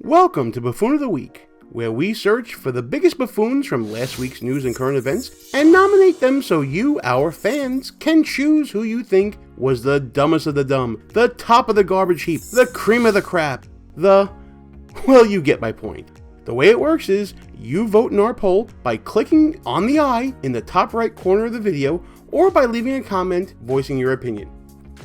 Welcome to Buffoon of the Week, where we search for the biggest buffoons from last week's news and current events and nominate them so you, our fans, can choose who you think was the dumbest of the dumb, the top of the garbage heap, the cream of the crap, well, you get my point. The way it works is you vote in our poll by clicking on the eye in the top right corner of the video or by leaving a comment voicing your opinion.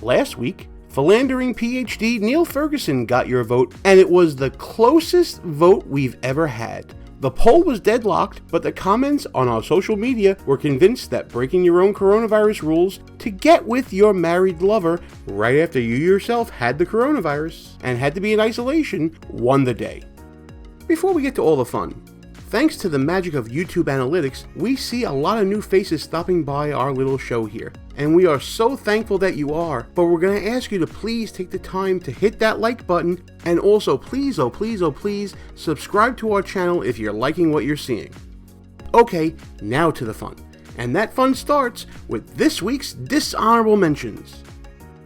Last week, philandering PhD Neil Ferguson got your vote, and it was the closest vote we've ever had. The poll was deadlocked, but the comments on our social media were convinced that breaking your own coronavirus rules to get with your married lover right after you yourself had the coronavirus and had to be in isolation won the day. Before we get to all the fun, thanks to the magic of YouTube analytics, we see a lot of new faces stopping by our little show here. And we are so thankful that you are, but we're going to ask you to please take the time to hit that like button, and also please, oh please, subscribe to our channel if you're liking what you're seeing. Okay, now to the fun. And that fun starts with this week's Dishonorable Mentions.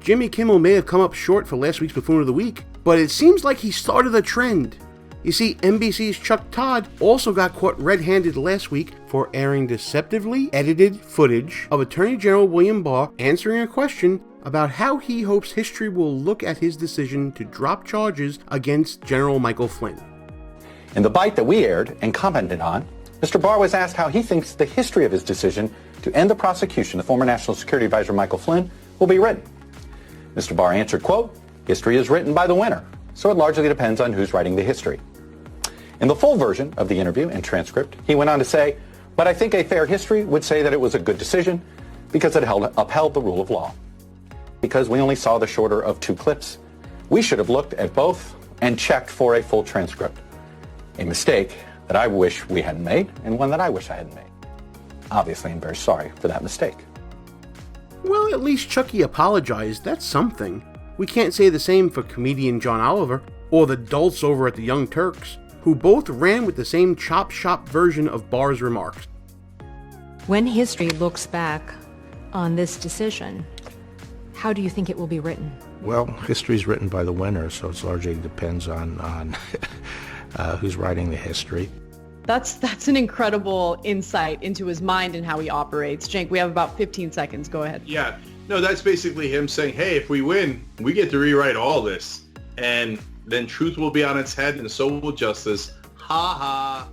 Jimmy Kimmel may have come up short for last week's Buffoon of the Week, but it seems like he started a trend. You see, NBC's Chuck Todd also got caught red-handed last week for airing deceptively edited footage of Attorney General William Barr answering a question about how he hopes history will look at his decision to drop charges against General Michael Flynn. In the bite that we aired and commented on, Mr. Barr was asked how he thinks the history of his decision to end the prosecution of former National Security Advisor Michael Flynn will be written. Mr. Barr answered, quote, "History is written by the winner, so it largely depends on who's writing the history." In the full version of the interview and transcript, he went on to say, "But I think a fair history would say that it was a good decision because it upheld the rule of law. Because we only saw the shorter of two clips, we should have looked at both and checked for a full transcript. A mistake that I wish we hadn't made and one that I wish I hadn't made. Obviously, I'm very sorry for that mistake." Well, at least Chucky apologized, that's something. We can't say the same for comedian John Oliver or the dolts over at the Young Turks, who both ran with the same chop shop version of Barr's remarks. When history looks back on this decision, how do you think it will be written? Well, history is written by the winner, so it largely depends on who's writing the history. That's an incredible insight into his mind and how he operates. Cenk, we have about 15 seconds. Go ahead. Yeah. No, that's basically him saying, hey, if we win, we get to rewrite all this. And then truth will be on its head and so will justice. Ha ha.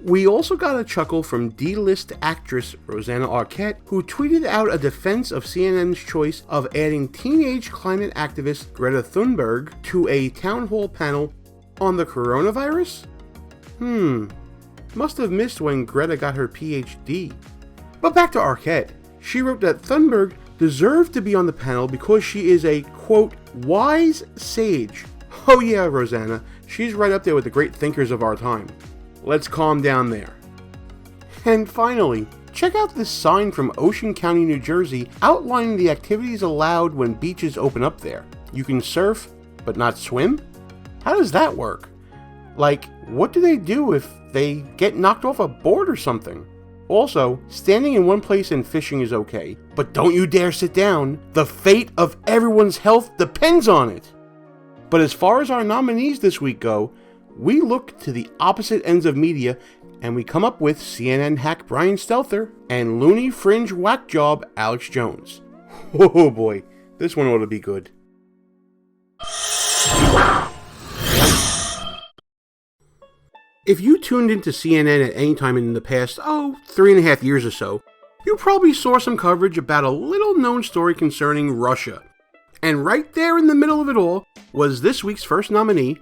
We also got a chuckle from D-list actress Rosanna Arquette, who tweeted out a defense of CNN's choice of adding teenage climate activist Greta Thunberg to a town hall panel on the coronavirus? Must have missed when Greta got her PhD. But back to Arquette. She wrote that Thunberg deserved to be on the panel because she is a, quote, wise sage. Oh yeah, Rosanna, she's right up there with the great thinkers of our time. Let's calm down there. And finally, check out this sign from Ocean County, New Jersey, outlining the activities allowed when beaches open up there. You can surf, but not swim? How does that work? Like, what do they do if they get knocked off a board or something? Also, standing in one place and fishing is okay, but don't you dare sit down. The fate of everyone's health depends on it. But as far as our nominees this week go, we look to the opposite ends of media and we come up with CNN hack Brian Stelter and loony fringe whack job Alex Jones. Oh boy, this one ought to be good. If you tuned into CNN at any time in the past, 3.5 years or so, you probably saw some coverage about a little known story concerning Russia. And right there in the middle of it all was this week's first nominee,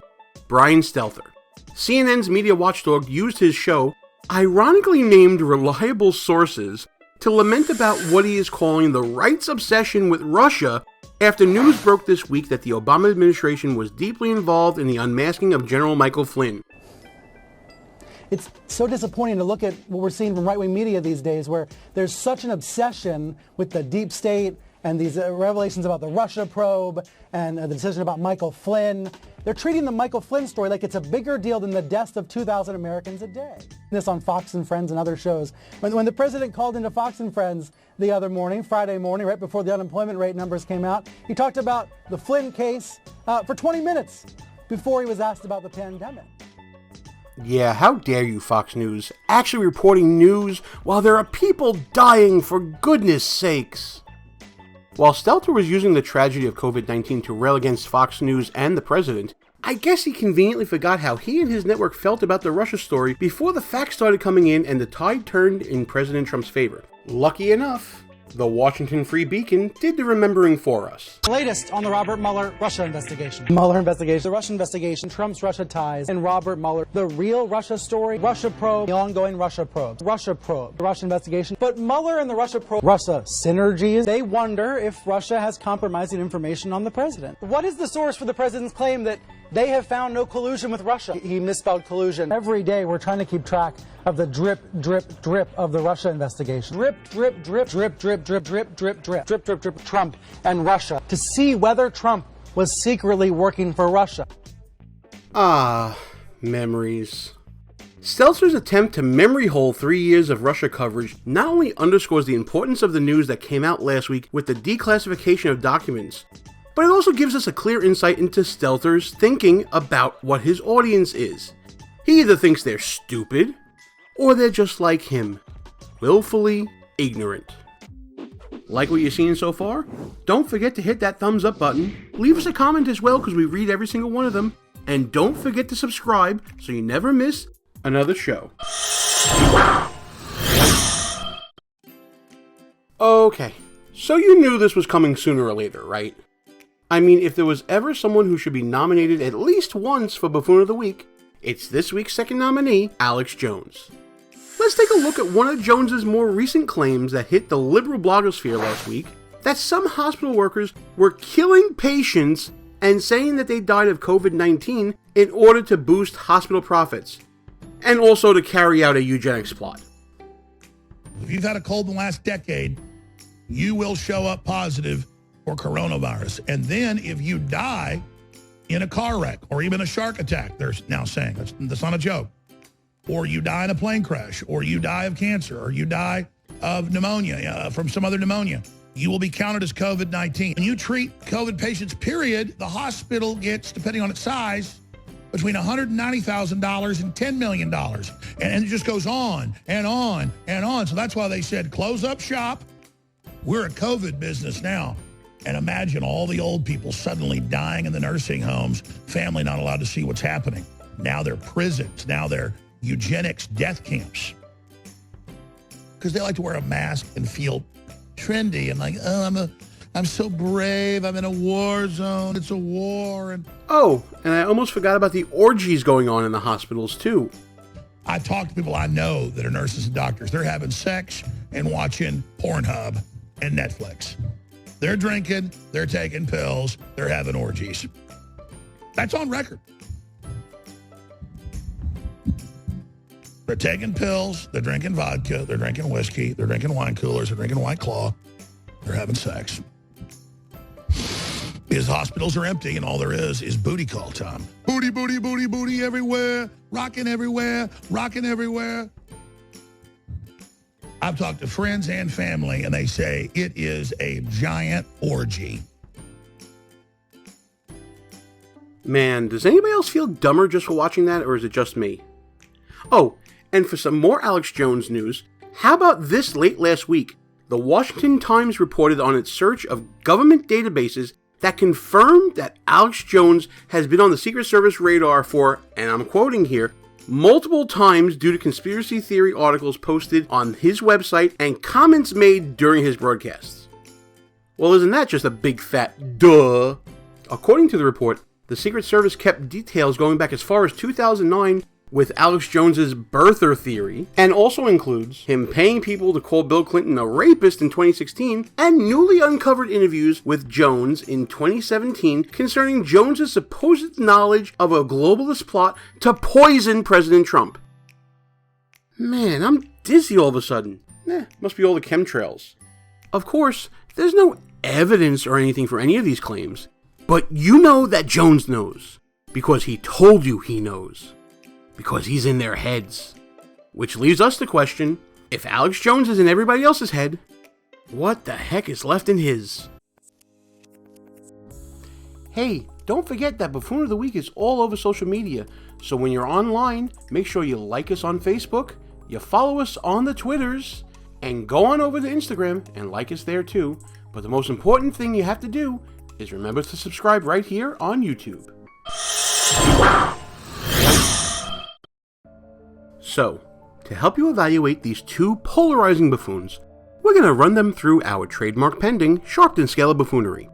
Brian Stelter. CNN's media watchdog used his show, ironically named Reliable Sources, to lament about what he is calling the right's obsession with Russia after news broke this week that the Obama administration was deeply involved in the unmasking of General Michael Flynn. It's so disappointing to look at what we're seeing from right-wing media these days, where there's such an obsession with the deep state and these revelations about the Russia probe and the decision about Michael Flynn. They're treating the Michael Flynn story like it's a bigger deal than the deaths of 2,000 Americans a day. This on Fox and Friends and other shows. When the president called into Fox and Friends the other morning, Friday morning, right before the unemployment rate numbers came out, he talked about the Flynn case for 20 minutes. before he was asked about the pandemic. Yeah, how dare you, Fox News, actually reporting news while there are people dying, for goodness sakes. While Stelter was using the tragedy of COVID-19 to rail against Fox News and the president, I guess he conveniently forgot how he and his network felt about the Russia story before the facts started coming in and the tide turned in President Trump's favor. Lucky enough, the Washington Free Beacon did the remembering for us. Latest on the Robert Mueller Russia investigation. Mueller investigation, the Russia investigation, Trump's Russia ties, and Robert Mueller, the real Russia story, Russia probe, the ongoing Russia probe, the Russia investigation. But Mueller and the Russia probe, Russia synergies, they wonder if Russia has compromising information on the president. What is the source for the president's claim that they have found no collusion with Russia? He misspelled collusion. Every day we're trying to keep track of the drip, drip, drip of the Russia investigation. Drip, drip, drip, drip, drip, drip, drip, drip, drip, drip, drip, drip, Trump and Russia, to see whether Trump was secretly working for Russia. Ah, memories. Stelter's attempt to memory hole 3 years of Russia coverage not only underscores the importance of the news that came out last week with the declassification of documents, but it also gives us a clear insight into Stelter's thinking about what his audience is. He either thinks they're stupid, or they're just like him, willfully ignorant. Like what you're seeing so far? Don't forget to hit that thumbs up button, leave us a comment as well because we read every single one of them, and don't forget to subscribe so you never miss another show. Okay, so you knew this was coming sooner or later, right? I mean, if there was ever someone who should be nominated at least once for Buffoon of the Week, it's this week's second nominee, Alex Jones. Let's take a look at one of Jones's more recent claims that hit the liberal blogosphere last week, that some hospital workers were killing patients and saying that they died of COVID-19 in order to boost hospital profits, and also to carry out a eugenics plot. If you've had a cold in the last decade, you will show up positive for coronavirus. And then if you die in a car wreck or even a shark attack, they're now saying, that's not a joke, or you die in a plane crash, or you die of cancer, or you die of pneumonia, from some other pneumonia, you will be counted as COVID-19. When you treat COVID patients, period, the hospital gets, depending on its size, between $190,000 and $10 million. And it just goes on and on and on. So that's why they said, close up shop. We're a COVID business now. And imagine all the old people suddenly dying in the nursing homes, family not allowed to see what's happening. Now they're prisons. Now they're eugenics death camps. Because they like to wear a mask and feel trendy and like, oh, I'm so brave. I'm in a war zone. It's a war. And oh, and I almost forgot about the orgies going on in the hospitals too. I talk to people I know that are nurses and doctors. They're having sex and watching Pornhub and Netflix. They're drinking, they're taking pills, they're having orgies. That's on record. They're taking pills, they're drinking vodka, they're drinking whiskey, they're drinking wine coolers, they're drinking White Claw, they're having sex. His hospitals are empty and all there is booty call time. Booty, booty, booty, booty everywhere, rocking everywhere, rocking everywhere. I've talked to friends and family, and they say it is a giant orgy. Man, does anybody else feel dumber just for watching that, or is it just me? Oh, and for some more Alex Jones news, how about this late last week? The Washington Times reported on its search of government databases that confirmed that Alex Jones has been on the Secret Service radar for, and I'm quoting here, multiple times due to conspiracy theory articles posted on his website and comments made during his broadcasts. Well, isn't that just a big fat duh? According to the report, the Secret Service kept details going back as far as 2009 with Alex Jones's birther theory, and also includes him paying people to call Bill Clinton a rapist in 2016, and newly uncovered interviews with Jones in 2017 concerning Jones's supposed knowledge of a globalist plot to poison President Trump. Man, I'm dizzy all of a sudden. Must be all the chemtrails. Of course, there's no evidence or anything for any of these claims, but you know that Jones knows, because he told you he knows. Because he's in their heads. Which leaves us to question, if Alex Jones is in everybody else's head, what the heck is left in his? Hey, don't forget that Buffoon of the Week is all over social media, so when you're online, make sure you like us on Facebook, you follow us on the Twitters, and go on over to Instagram and like us there too. But the most important thing you have to do is remember to subscribe right here on YouTube. So, to help you evaluate these two polarizing buffoons, we're going to run them through our trademark pending Sharptons Gala buffoonery.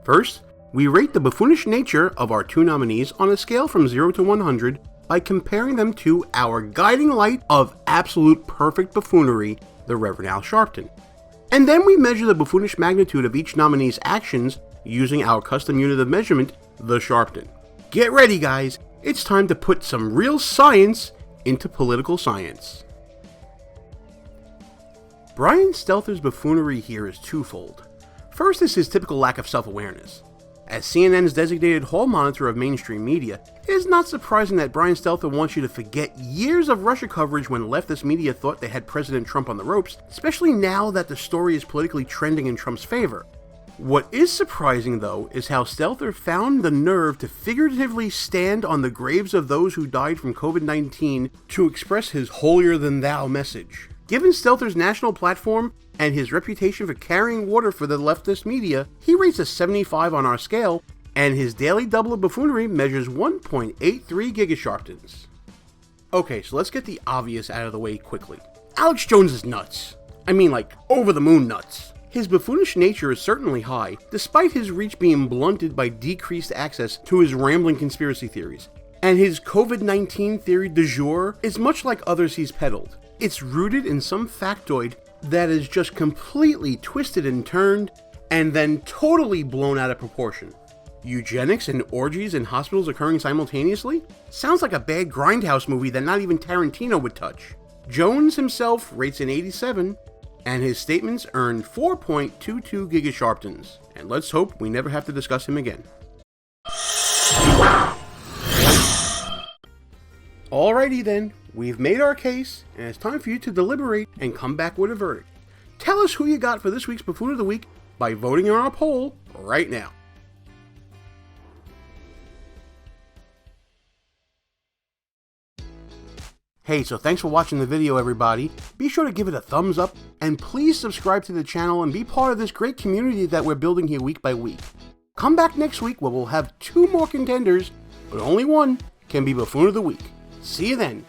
First, we rate the buffoonish nature of our two nominees on a scale from 0 to 100 by comparing them to our guiding light of absolute perfect buffoonery, the Reverend Al Sharpton. And then we measure the buffoonish magnitude of each nominee's actions using our custom unit of measurement, the Sharpton. Get ready, guys! It's time to put some real science into political science. Brian Stelter's buffoonery here is twofold. First is his typical lack of self-awareness. As CNN's designated hall monitor of mainstream media, it is not surprising that Brian Stelter wants you to forget years of Russia coverage when leftist media thought they had President Trump on the ropes, especially now that the story is politically trending in Trump's favor. What is surprising, though, is how Stelter found the nerve to figuratively stand on the graves of those who died from COVID-19 to express his holier-than-thou message. Given Stelter's national platform and his reputation for carrying water for the leftist media, he rates a 75 on our scale, and his daily double of buffoonery measures 1.83 gigasharptons. Okay, so let's get the obvious out of the way quickly. Alex Jones is nuts. I mean, like, over-the-moon nuts. His buffoonish nature is certainly high, despite his reach being blunted by decreased access to his rambling conspiracy theories. And his COVID-19 theory du jour is much like others he's peddled. It's rooted in some factoid that is just completely twisted and turned, and then totally blown out of proportion. Eugenics and orgies in hospitals occurring simultaneously? Sounds like a bad Grindhouse movie that not even Tarantino would touch. Jones himself rates an 87, and his statements earn 4.22 gigasharptons, and let's hope we never have to discuss him again. Alrighty then, we've made our case, and it's time for you to deliberate and come back with a verdict. Tell us who you got for this week's Buffoon of the Week by voting on our poll right now. Hey, so thanks for watching the video, everybody. Be sure to give it a thumbs up, and please subscribe to the channel and be part of this great community that we're building here week by week. Come back next week where we'll have 2 more contenders, but only one can be Buffoon of the Week. See you then.